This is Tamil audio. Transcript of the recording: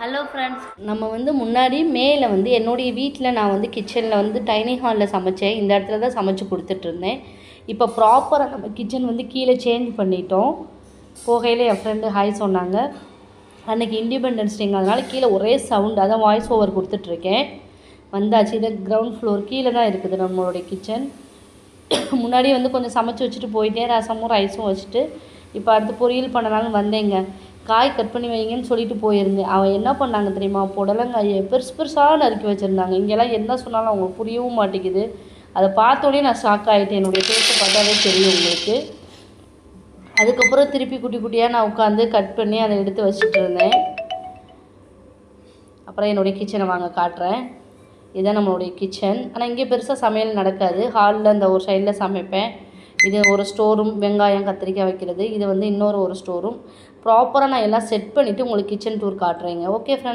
ஹலோ ஃப்ரெண்ட்ஸ், நம்ம முன்னாடி மேலே என்னுடைய வீட்டில் நான் கிச்சனில் டைனிங் ஹாலில் சமைச்சேன். இந்த இடத்துல தான் சமைச்சு கொடுத்துட்ருந்தேன். இப்போ ப்ராப்பராக நம்ம கிச்சன் கீழே சேஞ்ச் பண்ணிட்டோம். போகையில் என் ஃப்ரெண்டு ஹாய் சொன்னாங்க. அன்றைக்கி இண்டிபெண்டன்ஸ் டேங்க, அதனால் கீழே ஒரே சவுண்டு, அதான் வாய்ஸ் ஓவர் கொடுத்துட்ருக்கேன். வந்தாச்சு. இதை கிரவுண்ட் ஃப்ளோர் கீழே தான் இருக்குது நம்மளுடைய கிச்சன். முன்னாடி கொஞ்சம் சமைச்சு வச்சுட்டு போயிட்டேன். ரசமும் ரைஸும் வச்சுட்டு இப்போ அடுத்து பொரியல் பண்ணலான்னு வந்தேங்க. காய் கட் பண்ணி வைங்கன்னு சொல்லிட்டு போயிருந்தேன். அவன் என்ன பண்ணாங்க தெரியுமா, புடலங்காயை பெருசு பெருசாக நறுக்கி வச்சுருந்தாங்க. இங்கெல்லாம் என்ன சொன்னாலும் அவங்களுக்கு புரியவும் மாட்டேங்குது. அதை பார்த்தோன்னே நான் ஷாக் ஆகிட்டேன். என்னுடைய டேஸ்ட்டை பார்த்தாவே தெரியும் உங்களுக்கு. அதுக்கப்புறம் திருப்பி குட்டி குட்டியாக நான் உட்காந்து கட் பண்ணி அதை எடுத்து வச்சுட்டு இருந்தேன். அப்புறம் என்னுடைய கிச்சனை வாங்க காட்டுறேன். இதுதான் நம்மளுடைய கிச்சன். ஆனால் இங்கே பெருசாக சமையல் நடக்காது. ஹாலில் இந்த ஒரு சைடில் சமைப்பேன். இது ஒரு ஸ்டோர் ரூம், வெங்காயம் கத்திரிக்காய் வைக்கிறது. இது இன்னொரு ஸ்டோர் ரூம். ப்ராப்பராக நான் எல்லாம் செட் பண்ணிவிட்டு உங்களுக்கு கிச்சன் டூர் காட்டுறேங்க. Okay friends.